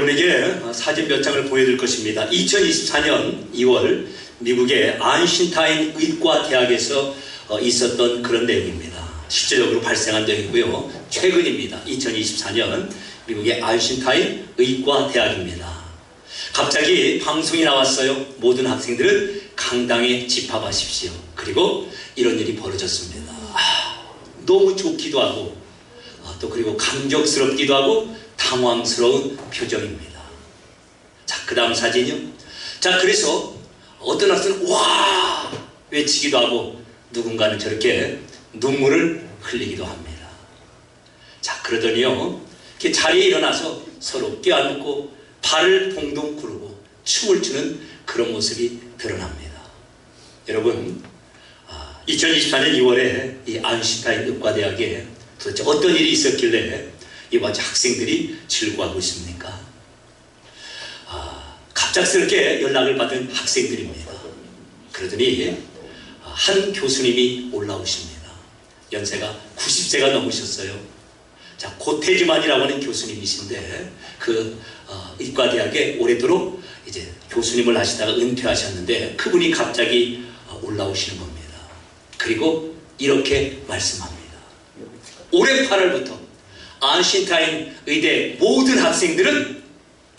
여러분에게 사진 몇 장을 보여드릴 것입니다. 2024년 2월 미국의 아인슈타인 의과대학에서 있었던 그런 내용입니다. 실제적으로 발생한 내용이고요. 최근입니다. 2024년 미국의 아인슈타인 의과대학입니다. 갑자기 방송이 나왔어요. 모든 학생들은 강당에 집합하십시오. 그리고 이런 일이 벌어졌습니다. 너무 좋기도 하고 또 그리고 감격스럽기도 하고 당황스러운 표정입니다. 자, 그 다음 사진이요. 자, 그래서 어떤 학생은 와 외치기도 하고 누군가는 저렇게 눈물을 흘리기도 합니다. 자, 그러더니요, 이렇게 자리에 일어나서 서로 껴안고 발을 동동 구르고 춤을 추는 그런 모습이 드러납니다. 여러분, 2024년 2월에 이 아인슈타인 의과대학에 도대체 어떤 일이 있었길래 이와 학생들이 즐거워하고 있습니까? 갑작스럽게 연락을 받은 학생들입니다. 그러더니 한 교수님이 올라오십니다. 연세가 90세가 넘으셨어요. 자, 고태지만이라고 하는 교수님이신데 그 의과대학에 오래도록 이제 교수님을 하시다가 은퇴하셨는데 그분이 갑자기 올라오시는 겁니다. 그리고 이렇게 말씀합니다. 올해 8월부터 아인슈타인 의대 모든 학생들은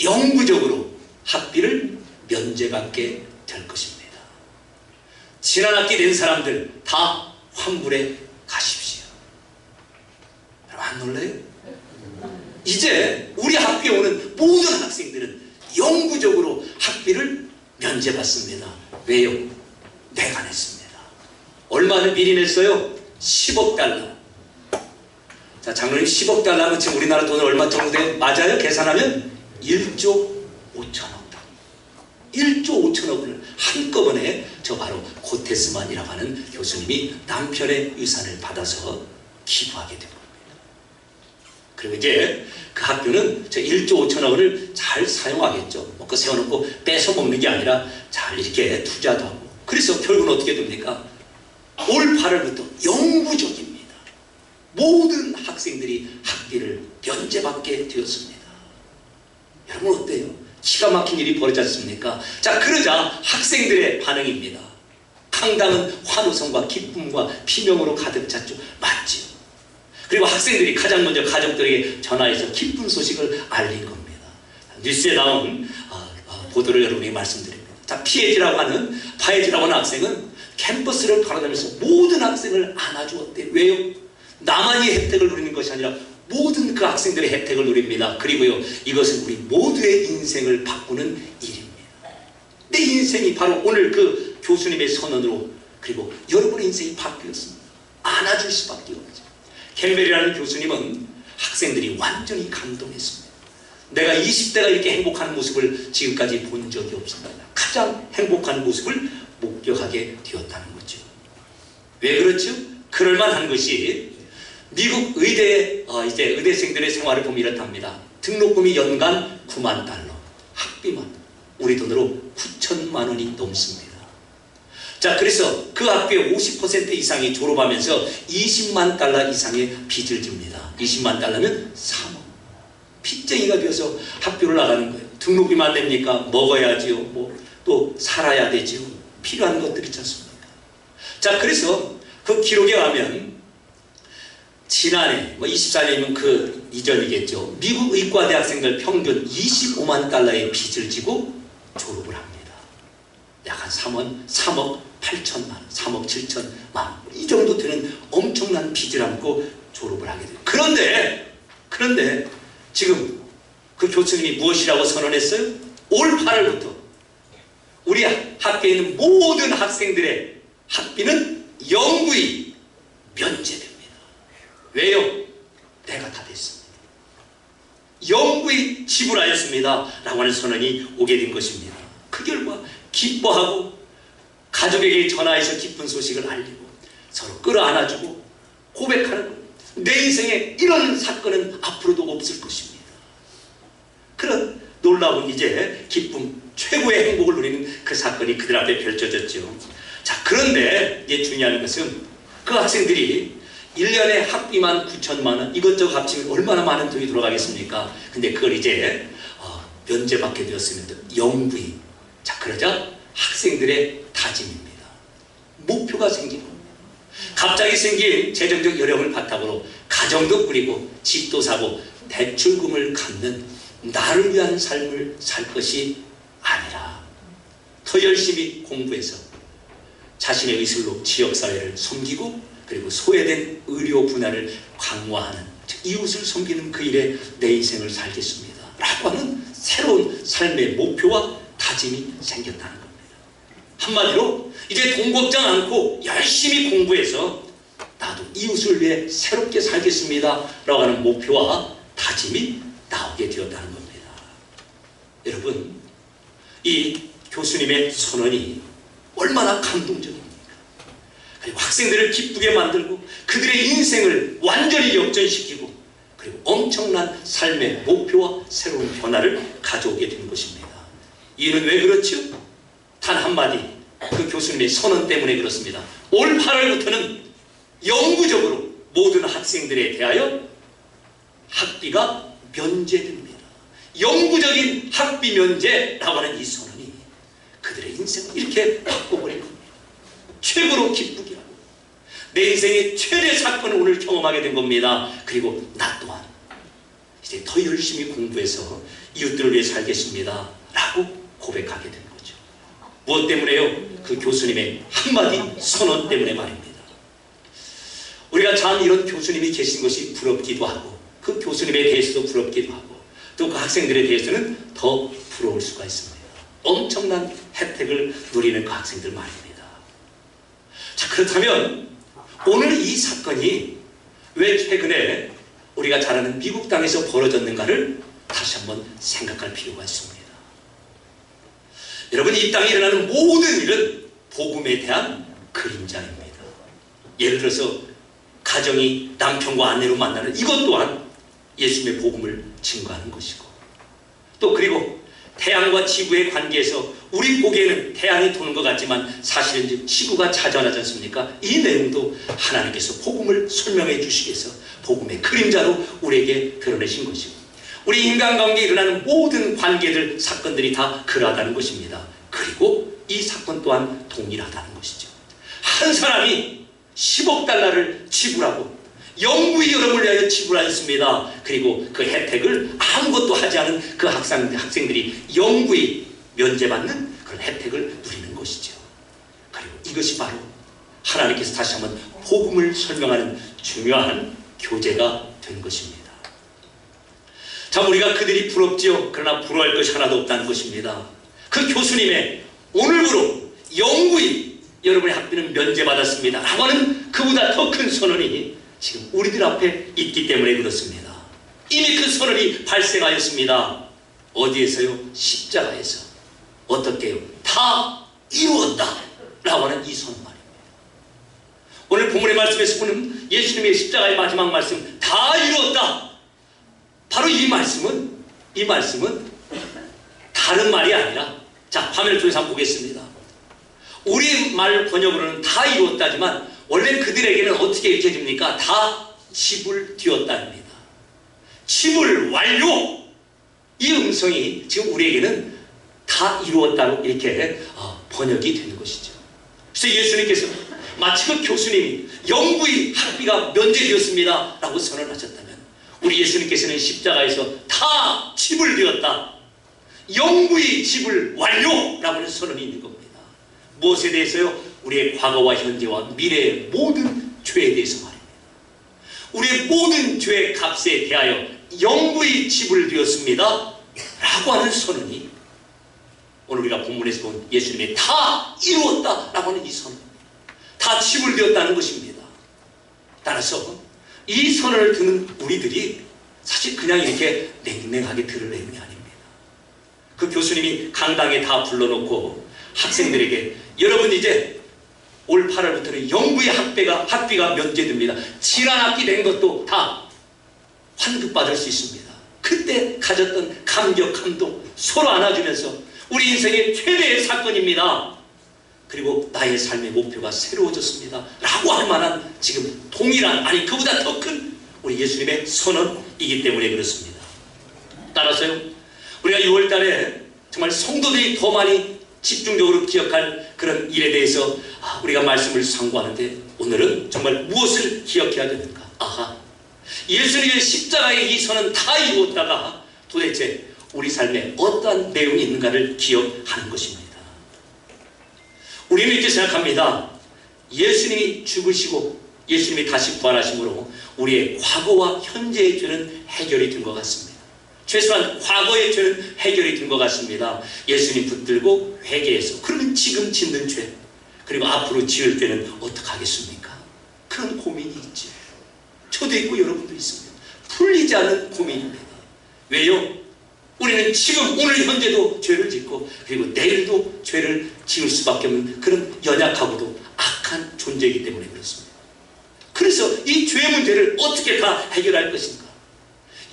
영구적으로 학비를 면제받게 될 것입니다. 지난 학기 낸 사람들 다 환불해 가십시오. 여러분 안 놀라요? 이제 우리 학교에 오는 모든 학생들은 영구적으로 학비를 면제받습니다. 왜요? 내가 냈습니다. 얼마나 미리 냈어요? 10억 달러. 자, 장로님 10억 달러면 지금 우리나라 돈을 얼마 정도 돼요? 맞아요? 계산하면 1조 5천억. 1조 5천억을 한꺼번에 저 바로 고테스만이라고 하는 교수님이 남편의 유산을 받아서 기부하게 된 겁니다. 그리고 이제 그 학교는 저 1조 5천억을 잘 사용하겠죠. 먹고 세워놓고 뺏어 먹는 게 아니라 잘 이렇게 투자도 하고. 그래서 결국은 어떻게 됩니까? 올 8월부터 영구적입니다. 모든 학생들이 학비를 면제받게 되었습니다. 여러분 어때요? 기가 막힌 일이 벌어지 않습니까? 자, 그러자 학생들의 반응입니다. 강당은 환호성과 기쁨과 비명으로 가득 찼죠. 맞지요? 그리고 학생들이 가장 먼저 가족들에게 전화해서 기쁜 소식을 알린 겁니다. 뉴스에 나온 보도를 여러분에게 말씀드립니다. 자, 파헤지라고 하는 학생은 캠퍼스를 돌아다니면서 모든 학생을 안아주었대요. 왜요? 나만이 혜택을 누리는 것이 아니라 모든 그 학생들의 혜택을 누립니다. 그리고요, 이것은 우리 모두의 인생을 바꾸는 일입니다. 내 인생이 바로 오늘 그 교수님의 선언으로 그리고 여러분의 인생이 바뀌었습니다. 안아줄 수밖에 없죠. 캠벨이라는 교수님은 학생들이 완전히 감동했습니다. 내가 20대가 이렇게 행복한 모습을 지금까지 본 적이 없습니다. 가장 행복한 모습을 목격하게 되었다는 거죠. 왜 그렇죠? 그럴만한 것이 미국 의대의 이제 의대생들의 생활을 보면 이렇답니다. 등록금이 연간 9만 달러, 학비만 우리 돈으로 9천만 원이 넘습니다. 자, 그래서 그 학교의 50% 이상이 졸업하면서 20만 달러 이상의 빚을 집니다. 20만 달러면 3억. 빚쟁이가 되어서 학교를 나가는 거예요. 등록비만 됩니까? 먹어야지요. 또 살아야 되지요. 필요한 것들이 있지 않습니까? 자, 그래서 그 기록에 가면 지난해 24년이면 그 이전이겠죠. 미국 의과대학생들 평균 25만 달러의 빚을 지고 졸업을 합니다. 약 한 3억 8천만 원, 3억 7천만 원, 이 정도 되는 엄청난 빚을 안고 졸업을 하게 돼요. 그런데 지금 그 교수님이 무엇이라고 선언했어요? 올 8월부터 우리 학교에 있는 모든 학생들의 학비는 영구히 면제됩니다. 왜요? 내가 다 됐습니다. 영구히 지불하였습니다. 라고 하는 선언이 오게 된 것입니다. 그 결과 기뻐하고 가족에게 전화해서 기쁜 소식을 알리고 서로 끌어안아주고 고백하는 거예요. 내 인생에 이런 사건은 앞으로도 없을 것입니다. 그런 놀라운 이제 기쁨, 최고의 행복을 누리는 그 사건이 그들 앞에 펼쳐졌죠. 자, 그런데 이제 중요한 것은 그 학생들이 1년에 학비만 9천만 원, 이것저것 합치면 얼마나 많은 돈이 돌아가겠습니까? 근데 그걸 이제 면제받게 되었습니다. 영구히. 자, 그러자 학생들의 다짐입니다. 목표가 생긴 겁니다. 갑자기 생긴 재정적 여력을 바탕으로 가정도 꾸리고 집도 사고 대출금을 갚는 나를 위한 삶을 살 것이 아니라 더 열심히 공부해서 자신의 의술로 지역사회를 섬기고 그리고 소외된 의료 분야를 강화하는, 즉 이웃을 섬기는 그 일에 내 인생을 살겠습니다 라고 하는 새로운 삶의 목표와 다짐이 생겼다는 겁니다. 한마디로 이제 돈 걱정 않고 열심히 공부해서 나도 이웃을 위해 새롭게 살겠습니다 라고 하는 목표와 다짐이 나오게 되었다는 겁니다. 여러분, 이 교수님의 선언이 얼마나 감동적입니까? 그리고 학생들을 기쁘게 만들고 그들의 인생을 완전히 역전시키고 그리고 엄청난 삶의 목표와 새로운 변화를 가져오게 된 것입니다. 이는 왜 그렇죠? 단 한마디, 그 교수님의 선언 때문에 그렇습니다. 올 8월부터는 영구적으로 모든 학생들에 대하여 학비가 면제됩니다. 영구적인 학비 면제라고 하는 이 선언이 그들의 인생을 이렇게 바꿔버릴 겁니다. 최고로 기쁘게 하고 내 인생의 최대 사건을 오늘 경험하게 된 겁니다. 그리고 나 또한 이제 더 열심히 공부해서 이웃들을 위해 살겠습니다 라고 고백하게 된 거죠. 무엇 때문에요? 그 교수님의 한마디 선언 때문에 말입니다. 우리가 참 이런 교수님이 계신 것이 부럽기도 하고 그 교수님에 대해서도 부럽기도 하고 또 그 학생들에 대해서는 더 부러울 수가 있습니다. 엄청난 혜택을 누리는 그 학생들 말입니다. 자, 그렇다면 오늘 이 사건이 왜 최근에 우리가 잘 아는 미국 땅에서 벌어졌는가를 다시 한번 생각할 필요가 있습니다. 여러분, 이 땅에 일어나는 모든 일은 복음에 대한 그림자입니다. 예를 들어서 가정이 남편과 아내로 만나는 이것 또한 예수님의 복음을 증거하는 것이고, 또 그리고 태양과 지구의 관계에서 우리 보기에는 태양이 도는 것 같지만 사실은 지구가 자전하지 않습니까? 이 내용도 하나님께서 복음을 설명해 주시기 위해서 복음의 그림자로 우리에게 드러내신 것이고, 우리 인간관계에 일어나는 모든 관계들, 사건들이 다 그러하다는 것입니다. 그리고 이 사건 또한 동일하다는 것이죠. 한 사람이 10억 달러를 지불하고 영구히 여러분을 위하여 지불하였습니다. 그리고 그 혜택을 아무것도 하지 않은 그 학생들이 영구히 면제받는 그런 혜택을 누리는 것이죠. 그리고 이것이 바로 하나님께서 다시 한번 복음을 설명하는 중요한 교재가 된 것입니다. 참 우리가 그들이 부럽지요. 그러나 부러워할 것이 하나도 없다는 것입니다. 그 교수님의 오늘부로 영구히 여러분의 학비는 면제받았습니다 라고 하는 그보다 더 큰 선언이 지금 우리들 앞에 있기 때문에 그렇습니다. 이미 그 선언이 발생하였습니다. 어디에서요? 십자가에서. 어떻게 해요? 다 이루었다 라고 하는 이 선언 말입니다. 오늘 본문의 말씀에서 보는 예수님의 십자가의 마지막 말씀, 다 이루었다. 바로 이 말씀은 다른 말이 아니라, 자, 화면을 통해서 한번 보겠습니다. 우리 말 번역으로는 다 이루었다지만 원래 그들에게는 어떻게 읽혀집니까? 다 집을 뒤었다입니다. 집을 완료! 이 음성이 지금 우리에게는 다 이루었다고 이렇게 번역이 되는 것이죠. 그래서 예수님께서 마치 그 교수님이 영구히 학비가 면제되었습니다 라고 선언하셨다면, 우리 예수님께서는 십자가에서 다 집을 뒤었다, 영구히 집을 완료라고 하는 선언이 있는 겁니다. 무엇에 대해서요? 우리의 과거와 현재와 미래의 모든 죄에 대해서 말입니다. 우리의 모든 죄의 값에 대하여 영구히 집을 뒤었습니다 라고 하는 선언이 오늘 우리가 본문에서 본 예수님의 다 이루었다 라고 하는 이 선언입니다. 다 집을 뒤었다는 것입니다. 따라서 이 선언을 듣는 우리들이 사실 그냥 이렇게 냉랭하게 들을 내용이 아닙니다. 그 교수님이 강당에 다 불러놓고 학생들에게, 여러분 이제 올 8월부터는 영구히 학비가 면제됩니다. 지난 학기 된 것도 다 환급받을 수 있습니다. 그때 가졌던 감격, 감동 서로 안아주면서 우리 인생의 최대의 사건입니다. 그리고 나의 삶의 목표가 새로워졌습니다 라고 할 만한 지금 동일한, 아니 그보다 더 큰 우리 예수님의 선언이기 때문에 그렇습니다. 따라서요, 우리가 6월달에 정말 성도들이 더 많이 집중적으로 기억할 그런 일에 대해서 우리가 말씀을 상고하는데, 오늘은 정말 무엇을 기억해야 되는가? 예수님의 십자가의 이 선은 다 이루었다가 도대체 우리 삶에 어떠한 내용이 있는가를 기억하는 것입니다. 우리는 이렇게 생각합니다. 예수님이 죽으시고 예수님이 다시 부활하심으로 우리의 과거와 현재의 죄는 해결이 된 것 같습니다. 최소한 과거의 죄는 해결이 된 것 같습니다. 예수님 붙들고 회개해서, 그러면 지금 짓는 죄, 그리고 앞으로 지을 죄는 어떻게 하겠습니까? 그런 고민이 있지. 저도 있고 여러분도 있습니다. 풀리지 않는 고민입니다. 왜요? 우리는 지금 오늘 현재도 죄를 짓고, 그리고 내일도 죄를 지을 수밖에 없는 그런 연약하고도 악한 존재이기 때문에 그렇습니다. 그래서 이 죄 문제를 어떻게 다 해결할 것인가?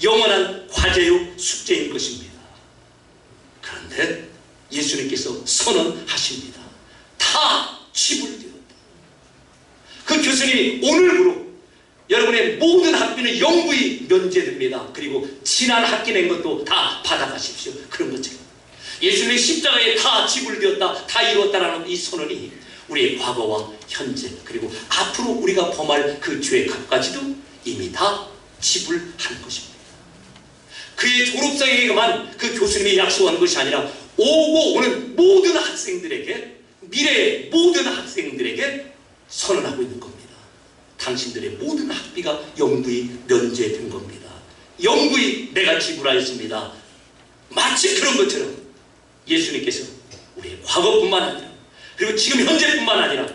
영원한 과제요, 숙제인 것입니다. 그런데 예수님께서 선언하십니다. 다 지불되었다. 그 교수님이 오늘부로 여러분의 모든 학비는 영구히 면제됩니다. 그리고 지난 학기 낸 것도 다 받아가십시오. 그런 것처럼 예수님의 십자가에 다 지불되었다, 다 이루었다라는 이 선언이 우리의 과거와 현재, 그리고 앞으로 우리가 범할 그 죄의 값까지도 이미 다 지불한 것입니다. 그의 졸업생에게만 그 교수님이 약속한 것이 아니라 오고 오는 모든 학생들에게, 미래의 모든 학생들에게 선언하고 있는 겁니다. 당신들의 모든 학비가 영구히 면제된 겁니다. 영구히 내가 지불하였습니다. 마치 그런 것처럼 예수님께서 우리의 과거뿐만 아니라, 그리고 지금 현재뿐만 아니라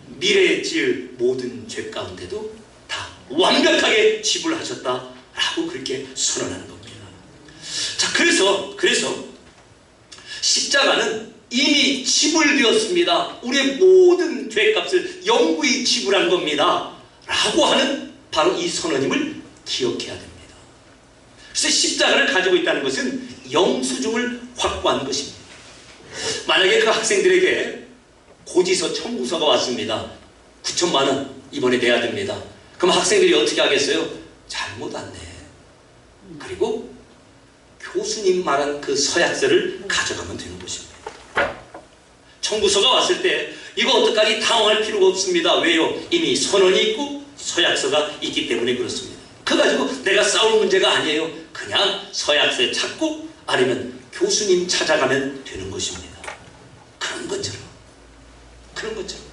미래에 지을 모든 죄 가운데도 다 완벽하게 지불하셨다라고 그렇게 선언하는 겁니다. 자, 그래서 십자가는 이미 지불되었습니다. 우리의 모든 죄값을 영구히 지불한 겁니다 라고 하는 바로 이 선언임을 기억해야 됩니다. 그래서 십자가를 가지고 있다는 것은 영수증을 확보한 것입니다. 만약에 그 학생들에게 고지서 청구서가 왔습니다. 9천만 원 이번에 내야 됩니다. 그럼 학생들이 어떻게 하겠어요? 잘못 안 내. 그리고 교수님 말한 그 서약서를 가져가면 되는 것입니다. 청구서가 왔을 때 이거 어떡하니 당황할 필요가 없습니다. 왜요? 이미 선언이 있고 서약서가 있기 때문에 그렇습니다. 그거 가지고 내가 싸울 문제가 아니에요. 그냥 서약서에 찾고 아니면 교수님 찾아가면 되는 것입니다. 그런 것처럼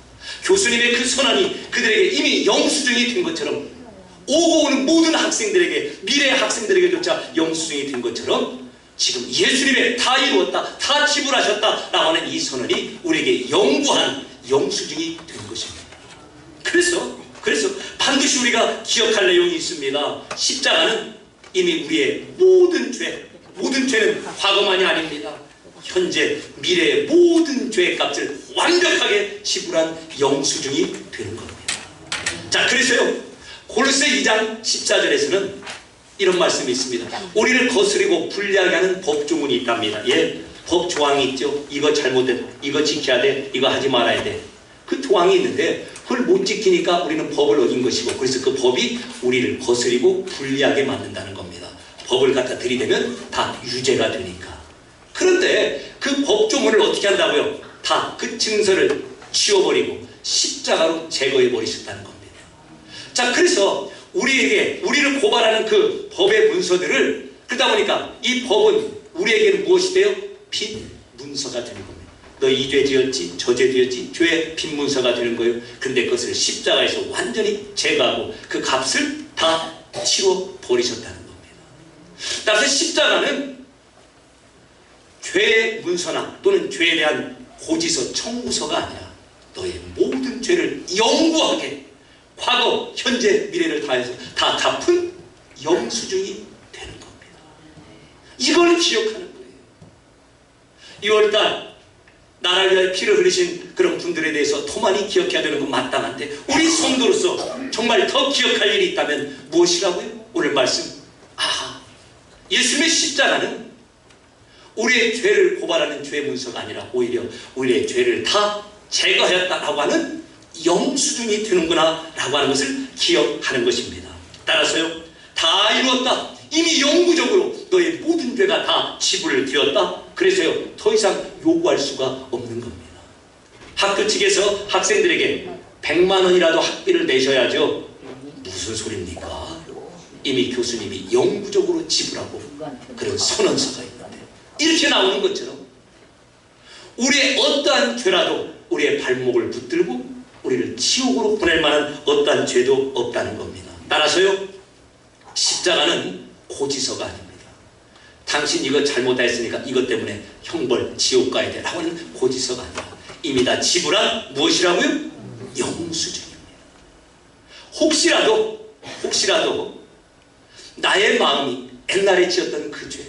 교수님의 그 선언이 그들에게 이미 영수증이 된 것처럼, 오고 오는 모든 학생들에게, 미래 학생들에게조차 영수증이 된 것처럼 지금 예수님의 다 이루었다, 다 지불하셨다 라고 하는 이 선언이 우리에게 영구한 영수증이 된 것입니다. 그래서 반드시 우리가 기억할 내용이 있습니다. 십자가는 이미 우리의 모든 죄는 과거만이 아닙니다. 현재, 미래의 모든 죄의 값을 완벽하게 지불한 영수증이 되는 겁니다. 자, 그래서요, 골로새 2장 14절에서는 이런 말씀이 있습니다. 우리를 거스리고 불리하게 하는 법조문이 있답니다. 법 조항이 있죠. 이거 잘못된, 이거 지켜야 돼, 이거 하지 말아야 돼. 그 조항이 있는데 그걸 못 지키니까 우리는 법을 어긴 것이고, 그래서 그 법이 우리를 거스리고 불리하게 만든다는 겁니다. 법을 갖다 들이대면 다 유죄가 되니까. 그런데 그 법조문을 어떻게 한다고요? 다 그 증서를 치워버리고 십자가로 제거해 버리셨다는 겁니다. 자, 그래서 우리를 고발하는 그 법의 문서들을, 그러다 보니까 이 법은 우리에게는 무엇이 돼요? 빚 문서가 되는 겁니다. 너 이 죄 지었지, 저 죄 지었지, 죄의 빚 문서가 되는 거예요. 근데 그것을 십자가에서 완전히 제거하고 그 값을 다 치워 버리셨다는 겁니다. 따라서 십자가는 죄의 문서나 또는 죄에 대한 고지서, 청구서가 아니라 너의 모든 죄를 영구하게 과거, 현재, 미래를 다해서 다 갚은 영수증이 되는 겁니다. 이걸 기억하는 거예요. 2월달 나라를 위하여 피를 흘리신 그런 분들에 대해서 더 많이 기억해야 되는 건 마땅한데, 우리 성도로서 정말 더 기억할 일이 있다면 무엇이라고요? 오늘 말씀, 예수님의 십자가는 우리의 죄를 고발하는 죄 문서가 아니라 오히려 우리의 죄를 다 제거하였다라고 하는 영수증이 되는구나 라고 하는 것을 기억하는 것입니다. 따라서요, 다 이루었다, 이미 영구적으로 너의 모든 죄가 다 지불되었다. 그래서요 더 이상 요구할 수가 없는 겁니다. 학교 측에서 학생들에게 100만 원이라도 학비를 내셔야죠. 무슨 소리입니까? 이미 교수님이 영구적으로 지불하고 그런 선언서가 있는데, 이렇게 나오는 것처럼 우리의 어떠한 죄라도 우리의 발목을 붙들고 우리를 지옥으로 보낼 만한 어떠한 죄도 없다는 겁니다. 따라서요 십자가는 고지서가 아닙니다. 당신 이거 잘못했으니까 이것 때문에 형벌 지옥 가야 돼 라고 하는 고지서가 아니라 이미 다 지불한 무엇이라고요? 영수증입니다. 혹시라도 나의 마음이 옛날에 지었던 그 죄,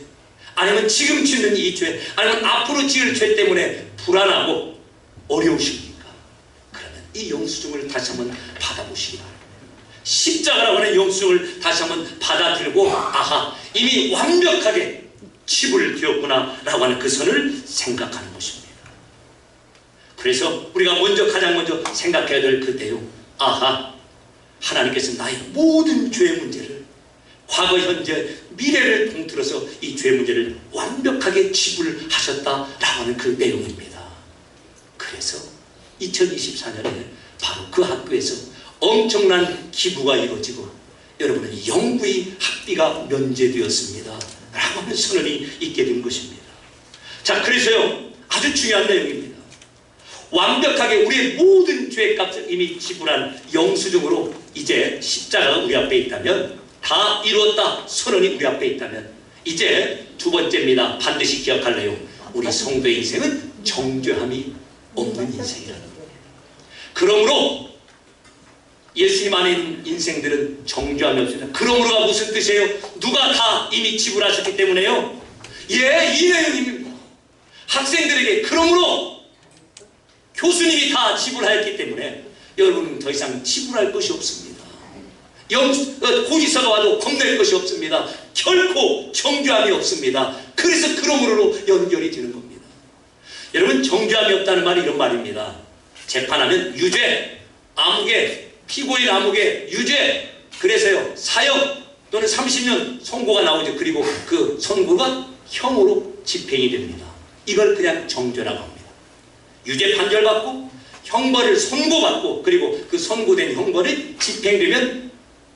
아니면 지금 짓는 이 죄, 아니면 앞으로 지을 죄 때문에 불안하고 어려우십니까? 그러면 이 영수증을 다시 한번 받아보시기 바랍니다. 십자가라고 하는 영수증을 다시 한번 받아들고 아하, 이미 완벽하게 지불되었구나 라고 하는 그 선을 생각하는 것입니다. 그래서 우리가 가장 먼저 생각해야 될 그 내용, 아하, 하나님께서 나의 모든 죄의 문제를, 과거, 현재, 미래를 통틀어서 이 죄 문제를 완벽하게 지불하셨다라고 하는 그 내용입니다. 그래서 2024년에 바로 그 학교에서 엄청난 기부가 이루어지고 여러분은 영구히 학비가 면제되었습니다 라고 하는 선언이 있게 된 것입니다. 자, 그래서요 아주 중요한 내용입니다. 완벽하게 우리의 모든 죄값을 이미 지불한 영수증으로 이제 십자가가 우리 앞에 있다면, 다 이루었다 선언이 우리 앞에 있다면, 이제 두 번째입니다. 반드시 기억할 내용, 우리 성도의 인생은 정죄함이 없는 인생이라는 겁니다. 그러므로 예수님 안에 있는 인생들은 정죄함이 없습니다. 그러므로가 무슨 뜻이에요? 누가 다 이미 지불하셨기 때문에요. 예, 이 내용입니다. 학생들에게 그러므로 교수님이 다 지불하였기 때문에 여러분은 더 이상 지불할 것이 없습니다. 고지서가 와도 겁낼 것이 없습니다. 결코 정죄함이 없습니다. 그래서 그러므로 연결이 되는 겁니다. 여러분, 정죄함이 없다는 말이 이런 말입니다. 재판하면 유죄, 아무개, 피고인 아무개, 유죄, 그래서요 사형 또는 30년 선고가 나오죠. 그리고 그 선고가 형으로 집행이 됩니다. 이걸 그냥 정죄라고 합니다. 유죄 판결받고 형벌을 선고받고 그리고 그 선고된 형벌이 집행되면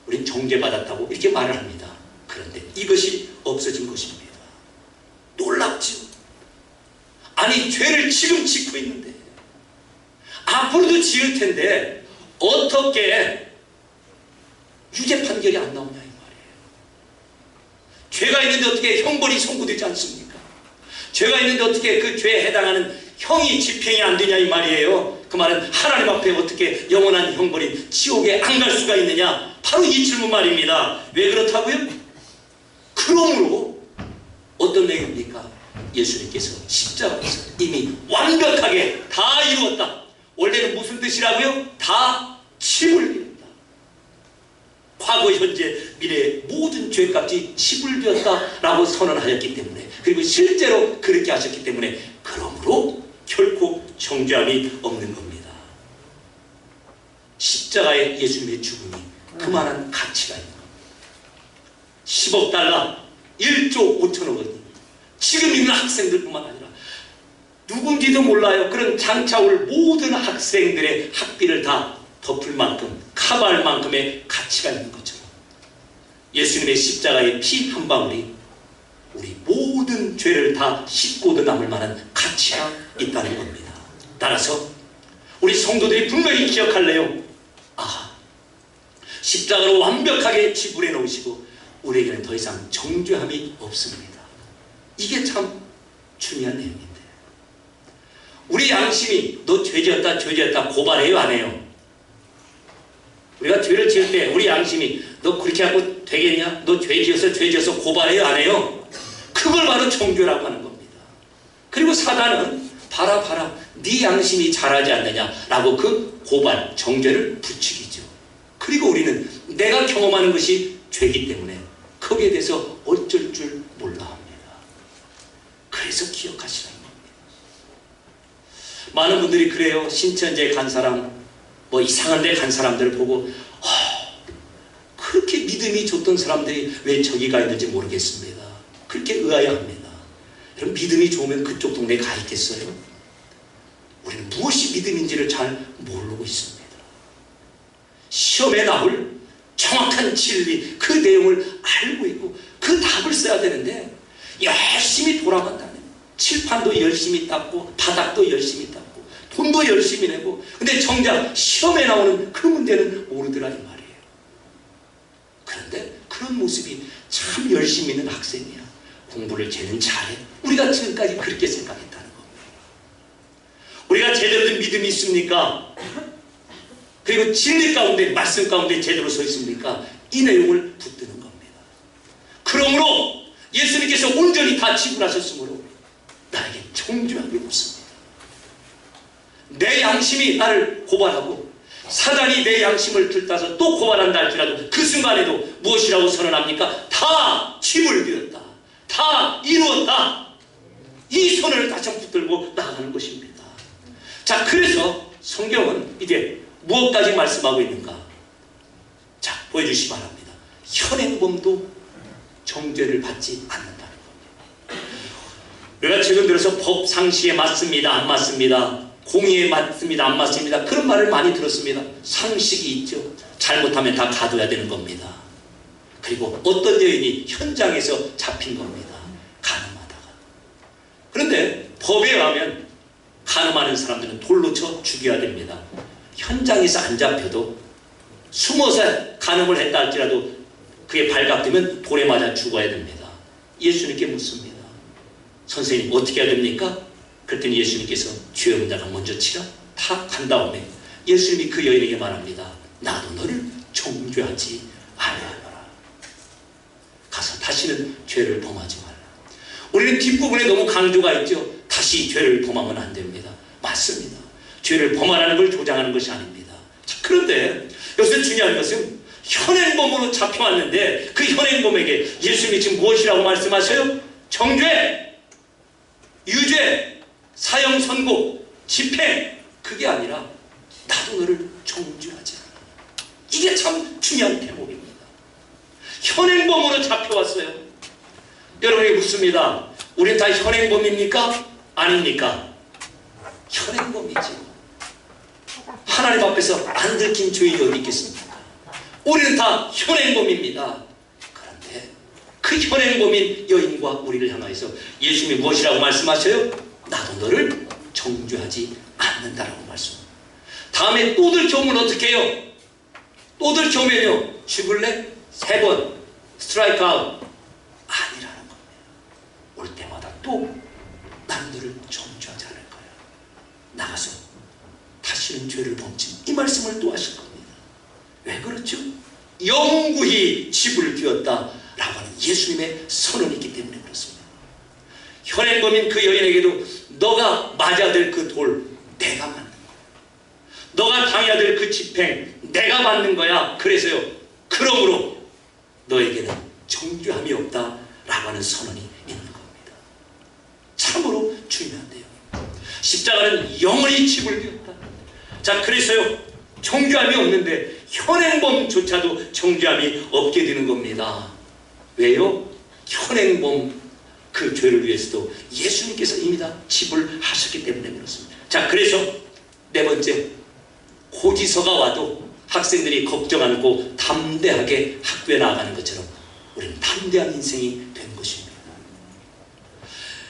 우린 정죄받았다고 이렇게 말을 합니다. 그런데 이것이 없어진 것입니다. 놀랍죠? 아니, 죄를 지금 짓고 있는데 앞으로도 지을 텐데 어떻게 유죄 판결이 안 나오냐 이 말이에요. 죄가 있는데 어떻게 형벌이 선고되지 않습니까? 죄가 있는데 어떻게 그 죄에 해당하는 형이 집행이 안 되냐 이 말이에요. 그 말은 하나님 앞에 어떻게 영원한 형벌인 지옥에 안 갈 수가 있느냐? 바로 이 질문 말입니다. 왜 그렇다고요? 그러므로 어떤 내용입니까? 예수님께서 십자가에서 이미 완벽하게 다 이루었다. 원래는 무슨 뜻이라고요? 다 지불되었다. 과거, 현재, 미래의 모든 죄값이 지불되었다라고 선언하셨기 때문에, 그리고 실제로 그렇게 하셨기 때문에, 그러므로 결코 정죄함이 없는 겁니다. 십자가의 예수님의 죽음이 그만한 가치가 있는 겁니다. 10억 달러, 1조 5천억 원이 지금 있는 학생들뿐만 아니라 누군지도 몰라요. 그런 장차 올 모든 학생들의 학비를 다 덮을 만큼, 커버할 만큼의 가치가 있는 것처럼 예수님의 십자가의 피 한 방울이 우리 모든 죄를 다 씻고도 남을 만한 가치가 있다는 겁니다. 따라서 우리 성도들이 분명히 기억할 내용, 십자가로 완벽하게 지불해 놓으시고 우리에게는 더 이상 정죄함이 없습니다. 이게 참 중요한 내용인데, 우리 양심이 너 죄지었다 고발해요 안 해요? 우리가 죄를 지을 때 우리 양심이 너 그렇게 하고 되겠냐? 너 죄지어서 고발해요 안 해요? 그걸 바로 정죄라고 하는 겁니다. 그리고 사단은 봐라 네 양심이 잘하지 않느냐라고 그 고발, 정죄를 부추기죠. 그리고 우리는 내가 경험하는 것이 죄이기 때문에 거기에 대해서 어쩔 줄 몰라 합니다. 그래서 기억하시라는 겁니다. 많은 분들이 그래요. 신천지에 간 사람, 뭐 이상한 데 간 사람들을 보고 그렇게 믿음이 좋던 사람들이 왜 저기 가 있는지 모르겠습니다. 그렇게 의아해 합니다. 여러분, 믿음이 좋으면 그쪽 동네에 가 있겠어요? 우리는 무엇이 믿음인지를 잘 모르고 있습니다. 시험에 나올 정확한 진리, 그 내용을 알고 있고 그 답을 써야 되는데 열심히 돌아간다는, 칠판도 열심히 닦고 바닥도 열심히 닦고 돈도 열심히 내고, 근데 정작 시험에 나오는 그 문제는 모르더라 이 말이에요. 그런데 그런 모습이 참 열심히 있는 학생이야. 공부를 쟤는 잘해. 우리가 지금까지 그렇게 생각했다는 겁니다. 우리가 제대로 된 믿음이 있습니까? 그리고 진리 가운데, 말씀 가운데 제대로 서 있습니까? 이 내용을 붙드는 겁니다. 그러므로 예수님께서 온전히 다 지불하셨으므로 나에게 정죄함이 없습니다. 내 양심이 나를 고발하고 사단이 내 양심을 들따서 또 고발한다 할지라도 그 순간에도 무엇이라고 선언합니까? 다 지불되었다. 다 이루었다. 이 선을 다시 한번 붙들고 나아가는 것입니다. 자, 그래서 성경은 이제 무엇까지 말씀하고 있는가? 자, 보여주시기 바랍니다. 현행범도 정죄를 받지 않는다는 겁니다. 우리가 최근 들어서 법 상식에 맞습니다, 안 맞습니다, 공의에 맞습니다, 안 맞습니다, 그런 말을 많이 들었습니다. 상식이 있죠. 잘못하면 다 가둬야 되는 겁니다. 그리고 어떤 여인이 현장에서 잡힌 겁니다. 가늠하다가. 그런데 법에 의하면 가늠하는 사람들은 돌로 쳐 죽여야 됩니다. 현장에서 안 잡혀도 숨어서 가늠을 했다 할지라도 그게 발각되면 돌에 맞아 죽어야 됩니다. 예수님께 묻습니다. 선생님, 어떻게 해야 됩니까? 그랬더니 예수님께서 죄 없는 자가 먼저 치라. 다 간 다음에 예수님이 그 여인에게 말합니다. 나도 너를 정죄하지 아니하노라. 가서 다시는 죄를 범하지 말라. 우리는 뒷부분에 너무 강조가 있죠. 다시 죄를 범하면 안 됩니다. 맞습니다. 죄를 범하라는 걸 조장하는 것이 아닙니다. 자, 그런데 여기서 중요한 것은 현행범으로 잡혀왔는데 그 현행범에게 예수님이 지금 무엇이라고 말씀하세요? 정죄, 유죄, 사형 선고, 집행, 그게 아니라 나도 너를 정죄하지 않아. 이게 참 중요한 대목입니다. 현행범으로 잡혀왔어요. 여러분에게 묻습니다. 우린 다 현행범입니까? 아닙니까? 현행범이지. 하나님 앞에서 안 들킨 죄인이 어디 있겠습니까? 우리는 다 현행범입니다. 그런데 그 현행범인 여인과 우리를 향하여서 예수님이 무엇이라고 말씀하셔요? 나도 너를 정죄하지 않는다라고 말씀합니다. 다음에 또 들켜오면 어떻게 해요? 또 들켜오면요, 죽을래? 3번 스트라이크 아웃. 아니라는 겁니다. 올 때마다 또 나는 너를 정죄하지 않을 거야. 나가서 다시는 죄를 범치. 이 말씀을 또 하실 겁니다. 왜 그렇죠? 영구히 집을 비웠다라고 하는 예수님의 선언이 있기 때문에 그렇습니다. 현행범인 그 여인에게도 너가 맞아야 될 그 돌 내가 맞는 거야. 너가 당해야 될 그 집행 내가 맞는 거야. 그래서요, 그러므로 너에게는 정죄함이 없다라고 하는 선언이 있는 겁니다. 참으로 중요한데요. 십자가는 영원히 집을 비웠다. 자, 그래서요, 정죄함이 없는데 현행범조차도 정죄함이 없게 되는 겁니다. 왜요? 현행범 그 죄를 위해서도 예수님께서 이미 다 지불하셨기 때문에 그렇습니다. 자, 그래서 네 번째, 고지서가 와도 학생들이 걱정 않고 담대하게 학교에 나아가는 것처럼 우리는 담대한 인생이 된 것입니다.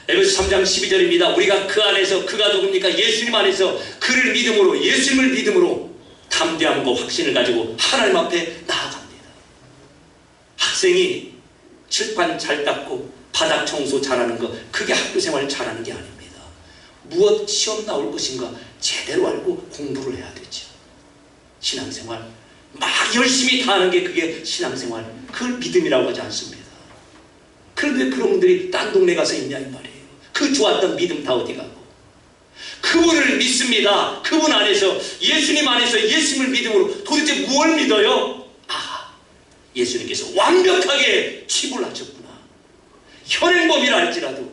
에베소 3장 12절입니다. 우리가 그 안에서, 그가 누굽니까? 예수님 안에서 그를 믿음으로, 예수님을 믿음으로 담대함과 확신을 가지고 하나님 앞에 나아갑니다. 학생이 칠판 잘 닦고 바닥 청소 잘하는 거, 그게 학교생활 잘하는 게 아닙니다. 무엇 시험 나올 것인가 제대로 알고 공부를 해야 되죠. 신앙생활 막 열심히 다 하는 게 그게 신앙생활, 그걸 믿음이라고 하지 않습니다. 그런데 그런 분들이 딴 동네 가서 있냐 이 말이에요. 그 좋았던 믿음 다 어디 가고. 그분을 믿습니다. 그분 안에서, 예수님 안에서 예수님을 믿음으로 도대체 무엇을 믿어요? 아, 예수님께서 완벽하게 치불하셨구나. 현행범이라 할지라도,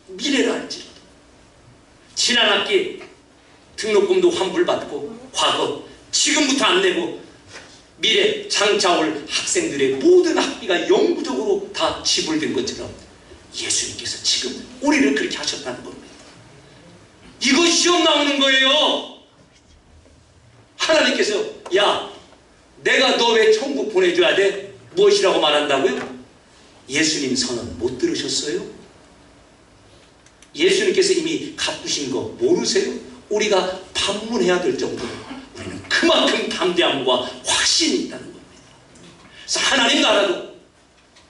미래라 할지라도, 지난 학기 등록금도 환불받고, 과거 지금부터 안 내고 미래 장차 올 학생들의 모든 학비가 영구적으로 다 지불된 것처럼 예수님께서 지금 우리를 그렇게 하셨다는 겁니다. 이거 시험 나오는 거예요. 하나님께서 야, 내가 너 왜 천국 보내줘야 돼? 무엇이라고 말한다고요? 예수님 선언 못 들으셨어요? 예수님께서 이미 갚으신 거 모르세요? 우리가 반문해야 될 정도로 우리는 그만큼 담대함과 확신이 있다는 겁니다. 그래서 하나님 나라도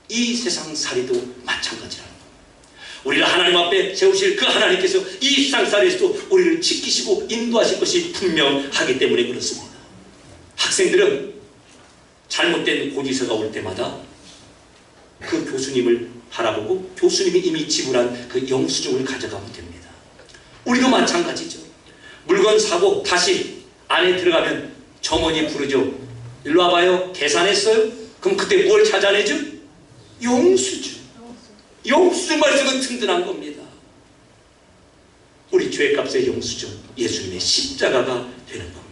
이 세상 살이도 마찬가지라는 겁니다. 우리를 하나님 앞에 세우실 그 하나님께서 이 세상 살이에서도 우리를 지키시고 인도하실 것이 분명하기 때문에 그렇습니다. 학생들은 잘못된 고지서가 올 때마다 그 교수님을 바라보고 교수님이 이미 지불한 그 영수증을 가져가면 됩니다. 우리도 마찬가지죠. 물건 사고 다시 안에 들어가면 점원이 부르죠. 일로 와봐요. 계산했어요? 그럼 그때 뭘 찾아내죠? 영수증. 영수증만 있으면 든든한 겁니다. 우리 죄값의 영수증, 예수님의 십자가가 되는 겁니다.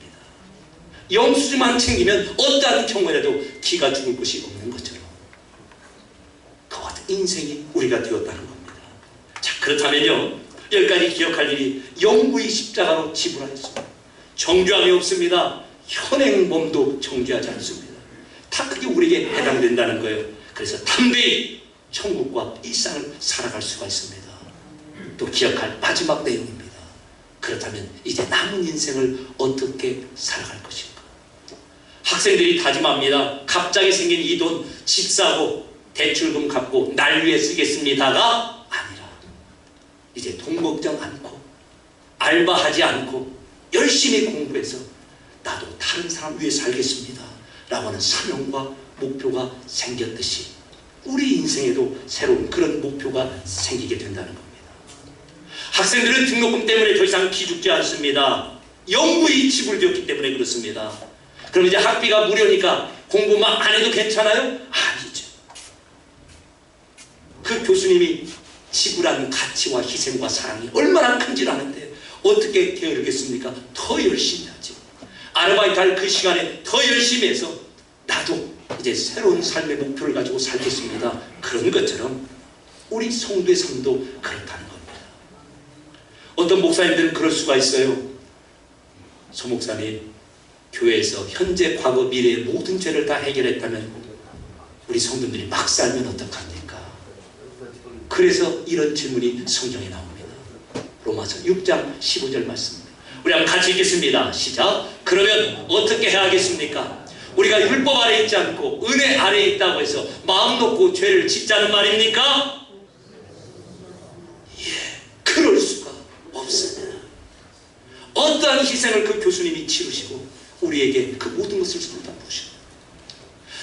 영수증만 챙기면 어떠한 경우에라도 기가 죽을 것이 없는 것처럼 그와 같은 인생이 우리가 되었다는 겁니다. 자, 그렇다면요, 여기까지 기억할 일이 영구히 십자가로 지불하였습니다. 정죄함이 없습니다. 현행범도 정죄하지 않습니다. 다 그게 우리에게 해당된다는 거예요. 그래서 담대히 천국과 일상을 살아갈 수가 있습니다. 또 기억할 마지막 내용입니다. 그렇다면 이제 남은 인생을 어떻게 살아갈 것인가? 학생들이 다짐합니다. 갑자기 생긴 이 돈 집 사고 대출금 갚고 날 위해 쓰겠습니다가 아니라 이제 돈 걱정 않고 알바하지 않고 열심히 공부해서 나도 다른 사람 위해 살겠습니다 라고 하는 사명과 목표가 생겼듯이 우리 인생에도 새로운 그런 목표가 생기게 된다는 겁니다. 학생들은 등록금 때문에 더 이상 기죽지 않습니다. 영구히 지불되었기 때문에 그렇습니다. 그럼 이제 학비가 무료니까 공부 막 안 해도 괜찮아요? 아니죠. 그 교수님이 지불한 가치와 희생과 사랑이 얼마나 큰지 아는데 어떻게 게으르겠습니까? 더 열심히 하죠. 아르바이트 할 그 시간에 더 열심히 해서 나도 이제 새로운 삶의 목표를 가지고 살겠습니다. 그런 것처럼 우리 성도의 삶도 그렇다는 겁니다. 어떤 목사님들은 그럴 수가 있어요. 소 목사님, 교회에서 현재, 과거, 미래의 모든 죄를 다 해결했다면 우리 성도들이 막 살면 어떡합니까? 그래서 이런 질문이 성경에 나옵니다. 로마서 6장 15절 말씀입니다. 우리 한번 같이 읽겠습니다. 시작. 그러면 어떻게 해야겠습니까? 우리가 율법 아래 있지 않고 은혜 아래에 있다고 해서 마음 놓고 죄를 짓자는 말입니까? 예, 그럴 수가 없습니다. 어떠한 희생을 그 교수님이 치르시고 우리에게 그 모든 것을 쏟아부으십니다.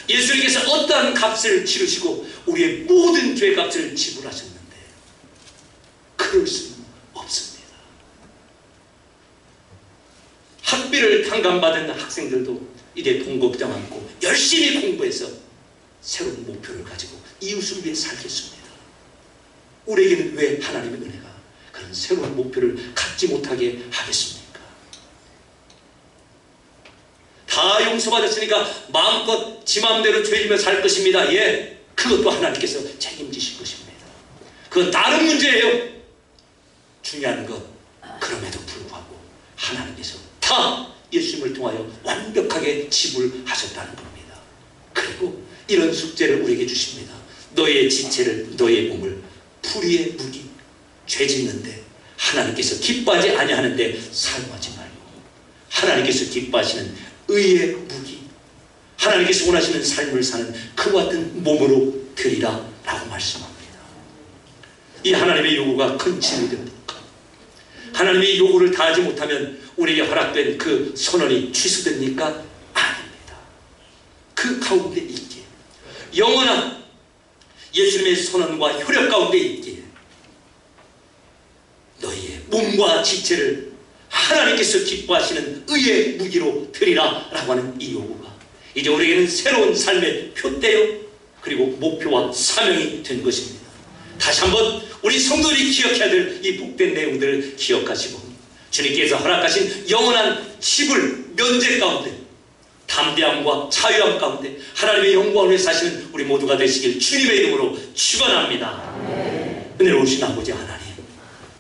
예수님께서 어떠한 값을 치르시고 우리의 모든 죄 값을 지불하셨는데 그럴 수는 없습니다. 학비를 탕감받은 학생들도 이제 돈 걱정 않고 열심히 공부해서 새로운 목표를 가지고 이웃을 위해 살겠습니다. 우리에게는 왜 하나님의 은혜가 그런 새로운 목표를 갖지 못하게 하겠습니까? 다 용서받았으니까 마음껏 지 마음대로 죄지며 살 것입니다. 예, 그것도 하나님께서 책임지실 것입니다. 그건 다른 문제예요. 중요한 것, 그럼에도 불구하고 하나님께서 다 예수님을 통하여 완벽하게 지불하셨다는 겁니다. 그리고 이런 숙제를 우리에게 주십니다. 너의 지체를, 너의 몸을 불의의 무기, 죄 짓는데 하나님께서 기뻐하지 아니하는데 사용하지 말고 하나님께서 기뻐하시는 의의 무기, 하나님께서 원하시는 삶을 사는 그와 같은 몸으로 드리라 라고 말씀합니다. 이 하나님의 요구가 큰 짐이 됩니다. 하나님의 요구를 다하지 못하면 우리에게 허락된 그 선언이 취소됩니까? 아닙니다. 그 가운데 있기에 영원한 예수님의 선언과 효력 가운데 있기에 너희의 몸과 지체를 하나님께서 기뻐하시는 의의 무기로 드리라 라고 하는 이 요구가 이제 우리에게는 새로운 삶의 표대요 그리고 목표와 사명이 된 것입니다. 다시 한번 우리 성도들이 기억해야 될 이 복된 내용들을 기억하시고 주님께서 허락하신 영원한 지불 면제 가운데 담대함과 자유함 가운데 하나님의 영광을 위해 사시는 우리 모두가 되시길 주님의 이름으로 축원합니다. 은혜로우신 아버지 하나님,